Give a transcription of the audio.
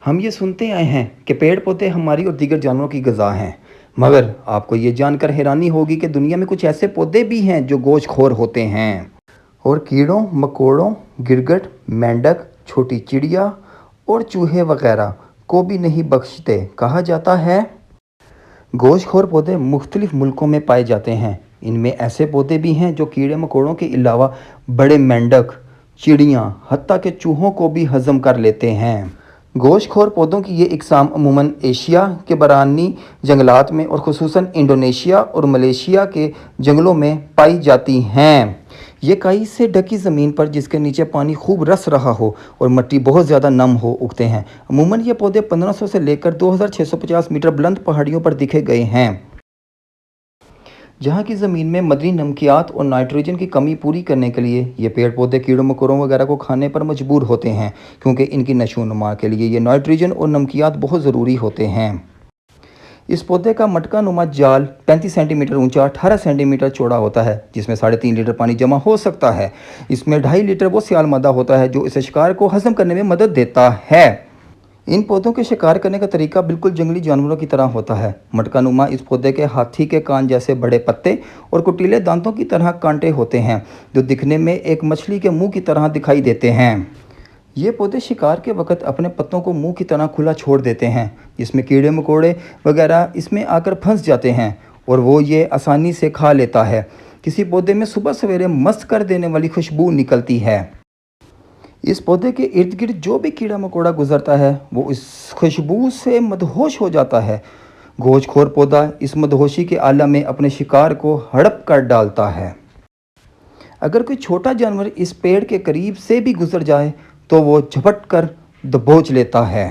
हम ये सुनते आए हैं कि पेड़ पौधे हमारी और दीगर जानवरों की ग़िज़ा हैं, मगर आपको ये जानकर हैरानी होगी कि दुनिया में कुछ ऐसे पौधे भी हैं जो गोश्तखोर होते हैं और कीड़ों मकोड़ों, गिरगिट, मेंढक, छोटी चिड़िया और चूहे वगैरह को भी नहीं बख्शते। कहा जाता है गोश्तखोर पौधे मुख्तलिफ मुल्कों में पाए जाते हैं। इनमें ऐसे पौधे भी हैं जो कीड़े मकोड़ों के अलावा बड़े मेंढक, चिड़ियाँ, हत्ता के चूहों को भी हज़म कर लेते हैं। गोश्तखोर पौधों की ये इकसाम अमूमन एशिया के बरानी जंगलात में और ख़ुसूसन इंडोनेशिया और मलेशिया के जंगलों में पाई जाती हैं। ये काई से ढकी ज़मीन पर जिसके नीचे पानी खूब रस रहा हो और मिट्टी बहुत ज़्यादा नम हो उगते हैं। अमूमन ये पौधे 1500 से लेकर 2650 मीटर बुलंद पहाड़ियों पर दिखे गए हैं, जहाँ की ज़मीन में मदनी नमकियात और नाइट्रोजन की कमी पूरी करने के लिए ये पेड़ पौधे कीड़ों मकोड़ों वगैरह को खाने पर मजबूर होते हैं, क्योंकि इनकी नशोनुमा के लिए ये नाइट्रोजन और नमकियात बहुत ज़रूरी होते हैं। इस पौधे का मटका नुमा जाल 35 सेंटीमीटर ऊंचा 18 सेंटीमीटर चौड़ा होता है, जिसमें 3.5 लीटर पानी जमा हो सकता है। इसमें 2.5 लीटर वो सियाल मादा होता है जो इसे शिकार को हजम करने में मदद देता है। इन पौधों के शिकार करने का तरीका बिल्कुल जंगली जानवरों की तरह होता है। मटका नुमा इस पौधे के हाथी के कान जैसे बड़े पत्ते और कुटीले दांतों की तरह कांटे होते हैं, जो दिखने में एक मछली के मुंह की तरह दिखाई देते हैं। ये पौधे शिकार के वक्त अपने पत्तों को मुंह की तरह खुला छोड़ देते हैं, जिसमें कीड़े मकोड़े वगैरह इसमें आकर फंस जाते हैं और वो ये आसानी से खा लेता है। किसी पौधे में सुबह सवेरे मस्त कर देने वाली खुशबू निकलती है। इस पौधे के इर्द गिर्द जो भी कीड़ा मकोड़ा गुजरता है वो इस खुशबू से मदहोश हो जाता है। गोश्तखोर पौधा इस मदहोशी के आलम में अपने शिकार को हड़प कर डालता है। अगर कोई छोटा जानवर इस पेड़ के करीब से भी गुजर जाए तो वो झपट कर दबोच लेता है।